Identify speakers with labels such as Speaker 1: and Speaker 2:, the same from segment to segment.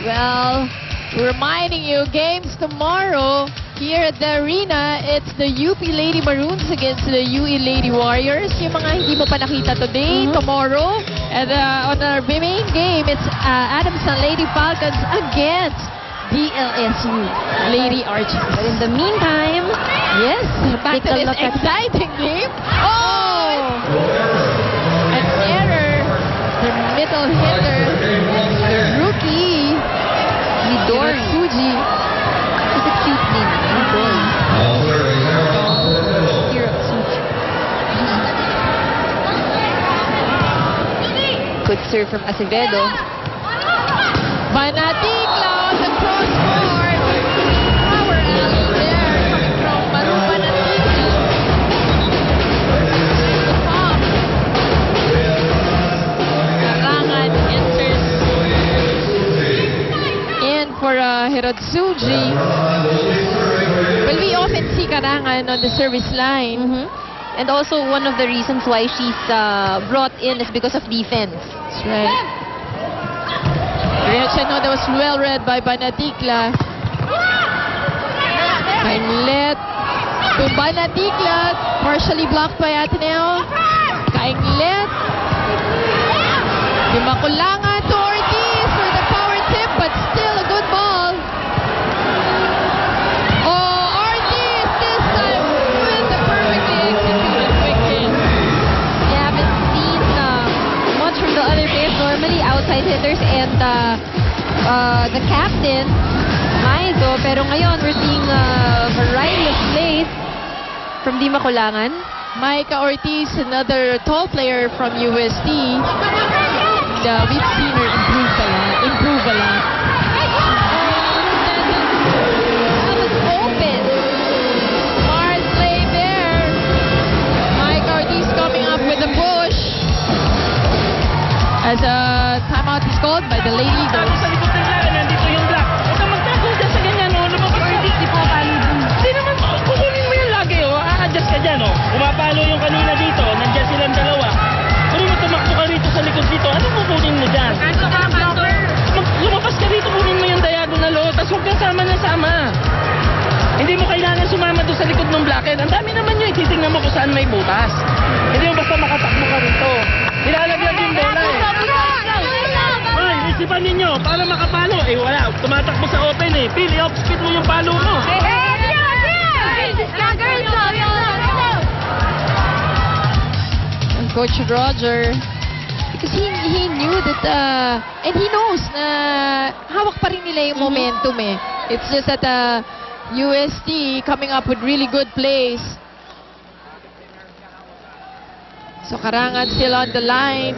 Speaker 1: Well, reminding you, games tomorrow here at the arena. It's the UP Lady Maroons against the UE Lady Warriors. Yung mga hindi mo pa nakita today, tomorrow. And on our main game, it's Adamson Lady Falcons against DLSU Lady Archers.
Speaker 2: But in the meantime,
Speaker 1: Yes, back to
Speaker 2: take a
Speaker 1: this
Speaker 2: look at
Speaker 1: exciting game. Oh! An error. The middle hitter, rookie,
Speaker 2: Midori.
Speaker 1: Suji.
Speaker 2: It's a cute name, Midori. Hirotsuchi. Good serve from Acevedo.
Speaker 1: Banatigla on the crosscourt. Power alley there coming from Maru Banatigla. The top. Karangan enters in for Hirotsuji. Well, we often see Karangan on the service line.
Speaker 2: And also, one of the reasons why she's brought in is because of defense.
Speaker 1: That's right. Rich, I know that was well read by Banatigla. Kainglet to Banatigla, partially blocked by Ateneo. Kainglet. Makulangan to Ortiz for the power tip, but still a good ball. Oh, Ortiz this time with the perfectly executed quick hit.
Speaker 2: We haven't seen much from the other players. Normally, outside hitters and the captain, Maizo. Pero ngayon, we're seeing a variety of plays from Di Makulangan.
Speaker 1: Micah Ortiz, another tall player from UST. We've seen her improve a lot.
Speaker 2: That was open.
Speaker 1: Smart play there. Micah Ortiz coming up with a push. As a timeout is called by the Lady Eagles.
Speaker 3: Sa likod ng laban, nandito yung black. Huwag kang magtago dyan sa ganyan, oh. Lumabas ka. Hindi po palo dun. Hindi naman, kukunin mo yan lagi, oh. A-adjust ka dyan, oh. Pumapalo yung kanina dito. Nandyan silang dalawa. Kung mo tumakbo ka rito sa likod dito, ano kukunin mo dyan? Lumabas ka rito, kunin mo yung diagonal, oh. Tapos huwag kang sama na sama. Hindi mo kailangan sumama doon sa likod ng blackhead. Ang dami naman yun, titingnan mo kung saan may butas. Hindi mo basta makatakbo ka rito. Nilalagyan yung bola, eh. Hoy, isipan ninyo, para makapalo, eh wala, tumatakbo sa open eh. Phil, i-off speed mo yung palo mo.
Speaker 1: And Coach Roger, because he knew that, and he knows na hawak pa rin nila yung momentum eh. It's just that UST coming up with really good plays. So Karangan still on the line.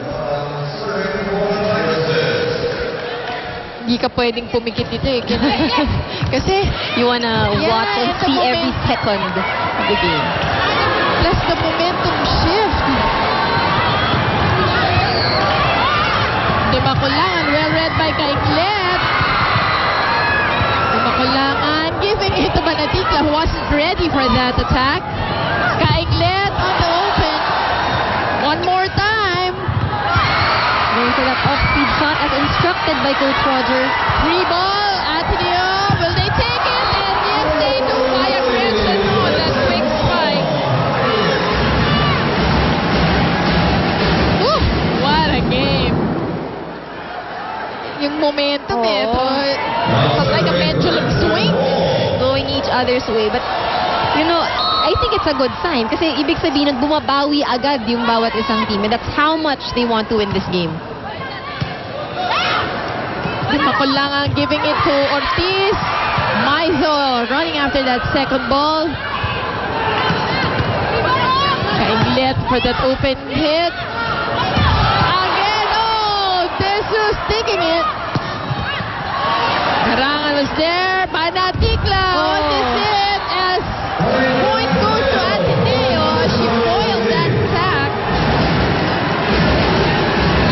Speaker 1: Hindi ka pwedeng pumikit dito eh. Kasi
Speaker 2: You wanna watch and
Speaker 1: the
Speaker 2: see every
Speaker 1: moment-
Speaker 2: second of the game.
Speaker 1: plus the momentum shift. Di Makulangan, well read by Kainglet. Di Makulangan giving it to Banatigla who wasn't ready for that attack. Kainglet on the open. One more time.
Speaker 2: Going for that off-speed shot as instructed by Coach Roger.
Speaker 1: Free ball. Ateneo. Will they take it? And yes, they do. By aggression. Oh, that quick spike. Woo! What a game. Yung momentum eh. Ito, it's like a pendulum swing.
Speaker 2: Going each other's way. But, you know, I think it's a good sign. Kasi ibig sabihin nun, bumabawi agad yung bawat isang team. And that's how much they want to win this game.
Speaker 1: Di Makulangan giving it to Ortiz. Maizo running after that second ball. Kainglet for that open hit. Again, oh! Jesus taking it. Karangan was there. Banatigla on this hit as point goes to Ateneo. She foiled that attack.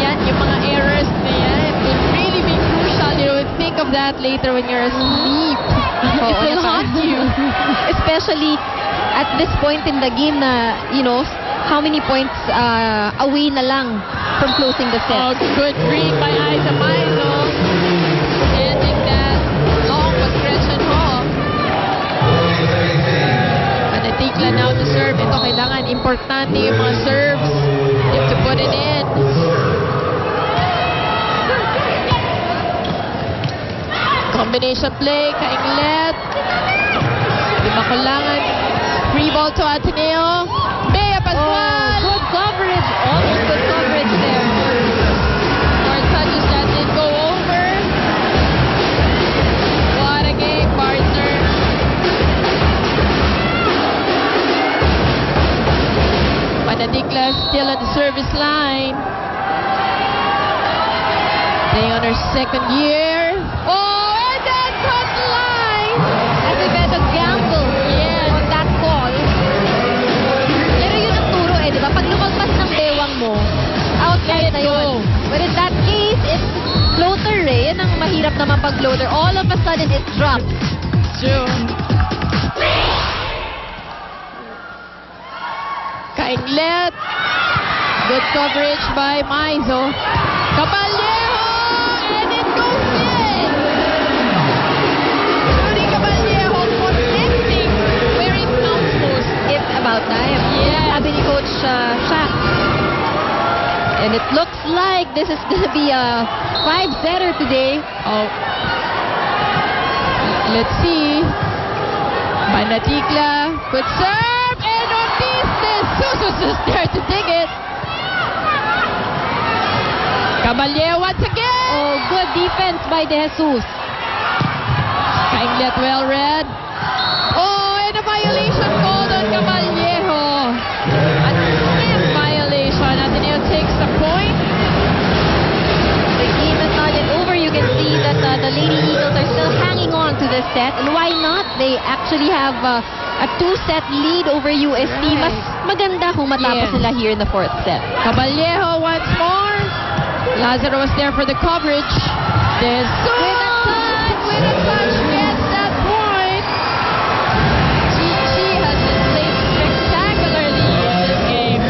Speaker 1: Yan, yung mga errors na yan, it will really be crucial. You would think of that later when you're asleep. It will haunt you.
Speaker 2: Especially at this point in the game na, you know, how many points away na lang from closing the set.
Speaker 1: Oh, good read by Aiza Maizo. Ending serve. Ito, kailangan importante yung mga serves. You have to put it in. Combination play, Kainglet. Lima kulangan. Free ball to Ateneo. Bea Pascual.
Speaker 2: Good coverage. Almost good coverage there.
Speaker 1: Lord Sanchez that didn't go over. What a game, partner. Panadikla still on the service line. Playing on her second year. Oh, and that cross the line.
Speaker 2: As if had a gamble on that call. Pero yun ang turo eh, di ba? Pag lumagpas ng bewang mo, outlet na yun. But in that case, it's floater eh. Yan ang mahirap naman pag floater. All of a sudden, it drops.
Speaker 1: True. Kainglet. Good coverage by Maizo. Caballero! And it goes in! Rudy Caballero connecting where it counts most.
Speaker 2: It's about time.
Speaker 1: Yes.
Speaker 2: Sabi ni Coach Shaq. And it looks like this is going to be a 5-setter today.
Speaker 1: Oh. Let's see. Panatikla. Good serve! And Ortiz! Jesus is there to dig it. Caballero once again.
Speaker 2: Oh, good defense by De Jesus.
Speaker 1: Kainglet well read. Oh, and a violation called on Caballero. A stiff violation. Ateneo takes the point.
Speaker 2: The game is not yet over. You can see that the Lady Eagles are still hanging on to this set. And why not? They actually have a 2-set lead over UST. Mas maganda kung matapos
Speaker 1: Yes.
Speaker 2: nila here in the 4th set.
Speaker 1: Caballero once more. Lazaro was there for the coverage. There's with a touch, gets that point. She has been played spectacularly in this game.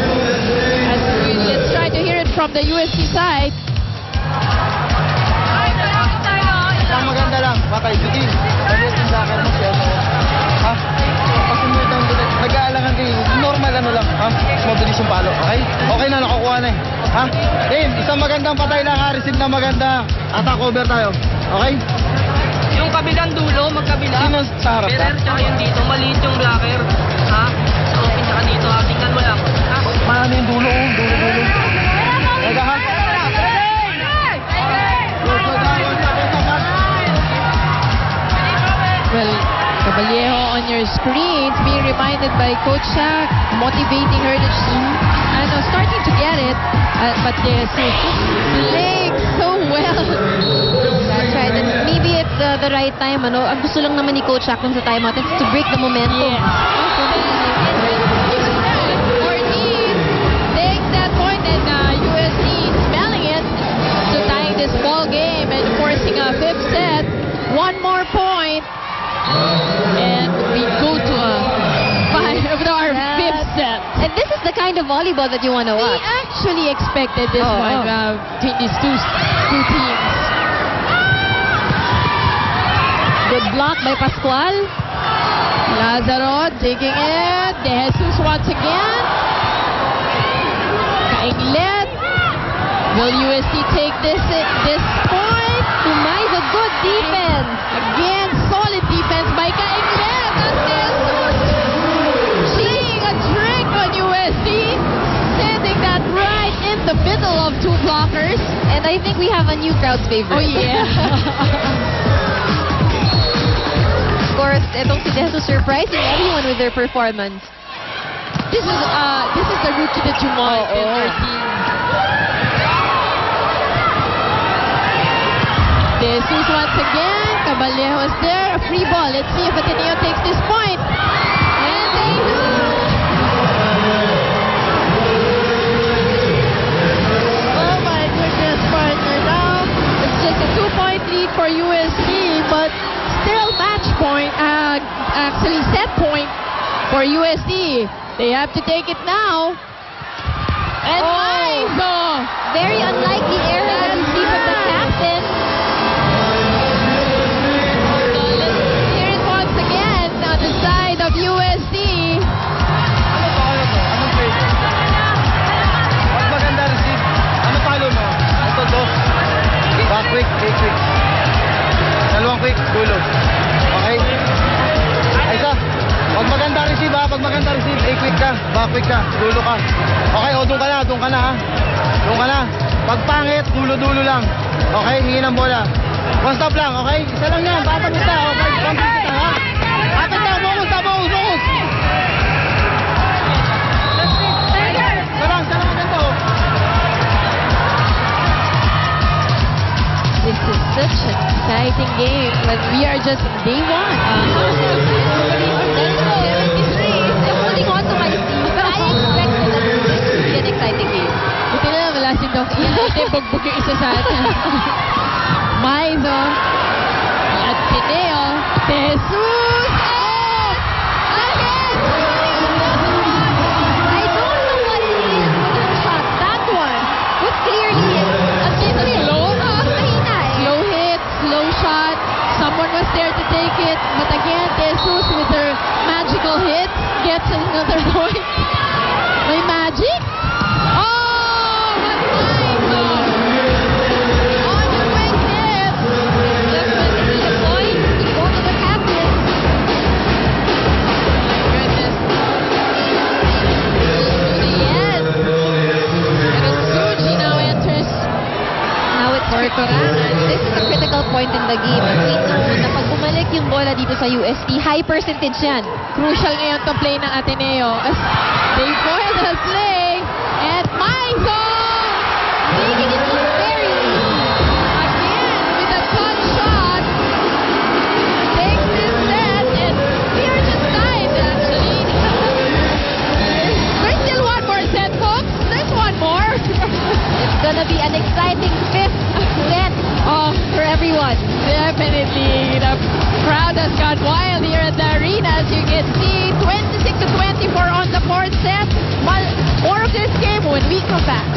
Speaker 1: Let's try to hear it from the UST side.
Speaker 4: Ang maganda lang, bakay, sige. Maliit yung dakar mo siya. Ha? Pag mo itong nag-aalangan kayo, normal ano lang, ha? Mabilis yung palo, okay? Okay na, nakukuha na eh. Ha? Team, isang magandang patay lang, ha? Receive na maganda. Attack over tayo. Okay?
Speaker 5: Yung kabilang dulo, magkabila.
Speaker 4: Sino sa harap ka?
Speaker 5: Ferrer, tsaka yung dito, maliit yung blocker. Ha? Sa open, tsaka dito, ha? Tingnan mo lang. Ha?
Speaker 4: Paano yung dulo, oh? Dulo. Teka, ha?
Speaker 1: Well, Caballero on your screens, being reminded by Coach Shaq, motivating her to starting to get it, but she's playing so well.
Speaker 2: That's right. And maybe it's the right time. Ano? Ang gusto lang naman ni Coach Shaq dun sa timeout is to break the momentum.
Speaker 1: Ortiz takes that point and USC smelling it, so tying this ball game and forcing a 5th set. One more point. And we go to our 5th set.
Speaker 2: And this is the kind of volleyball that you want to
Speaker 1: We
Speaker 2: watch.
Speaker 1: actually expected this
Speaker 2: Oh,
Speaker 1: one
Speaker 2: oh.
Speaker 1: between these two teams.
Speaker 2: Good block by Pascual.
Speaker 1: Lazaro digging it. De Jesus once again. Kainglet. Will UST take this point?
Speaker 2: Tumay, a good defense.
Speaker 1: Again, solid defense by Kainglet. And De Jesus playing a trick on UST. Sending that right in the middle of two blockers.
Speaker 2: And I think we have a new crowd's favorite.
Speaker 1: Oh, yeah.
Speaker 2: Of course, itong si De Jesus surprising everyone with their performance.
Speaker 1: This is the rookie that you want in your team. De Jesus once again. Caballero is there. A free ball. Let's see if Ateneo takes this point. And they do. Oh my goodness, partner. Now it's just a 2-point lead for USC, but still match point. Actually set point for USD. They have to take it now. And Maizo.
Speaker 2: Very unlikely error that we see from the captain.
Speaker 1: So let's hear it once again on the side of USD.
Speaker 4: ka. Dulo ka. Okay, o doon ka na, doon ka na ha. Doon ka na. Pag pangit, dulo-dulo lang. Okay, hingi ng bola. One stop lang, okay? Isa lang yan, patapos na, okay? Pampit kita, ha? Patapos na, focus na, focus, focus! Isa lang ang ganito.
Speaker 1: This is such an exciting game when we are just in day one.
Speaker 2: Holding on to my seat, but I expected that this would be an exciting game.
Speaker 1: Buti na lang wala si Doc Ian. Hindi, bugbog yung isa sa atin. Maizo. At Tineo. Jesus! Oh!
Speaker 2: Again! I don't know what it is with that shot. That one was clearly a different.
Speaker 1: Slow?
Speaker 2: Mahina eh.
Speaker 1: Slow hit, slow shot. Someone was there to take it. But again, Jesus with her magical hit gets another point. May magic? Oh! But Maizo! On the quick hit!
Speaker 2: Definitely a point to go to the captain.
Speaker 1: Goodness. Yes. And Suji now enters.
Speaker 2: Now it's This is a critical point in the game. We know na pag bumalik yung bola dito sa UST, high percentage yan.
Speaker 1: Crucial ngayon to play ng Ateneo as they foil the play. And Maizo!
Speaker 2: Making it look very easy.
Speaker 1: Again with a touch shot. Takes this set and we are just tied actually. There's still one more set, folks. There's one more.
Speaker 2: It's gonna be an exciting fifth set
Speaker 1: Oh,
Speaker 2: for everyone.
Speaker 1: definitely. The crowd has gone wild here at the arena, as you can see. 26-24 on the fourth set. More of this game when we come back.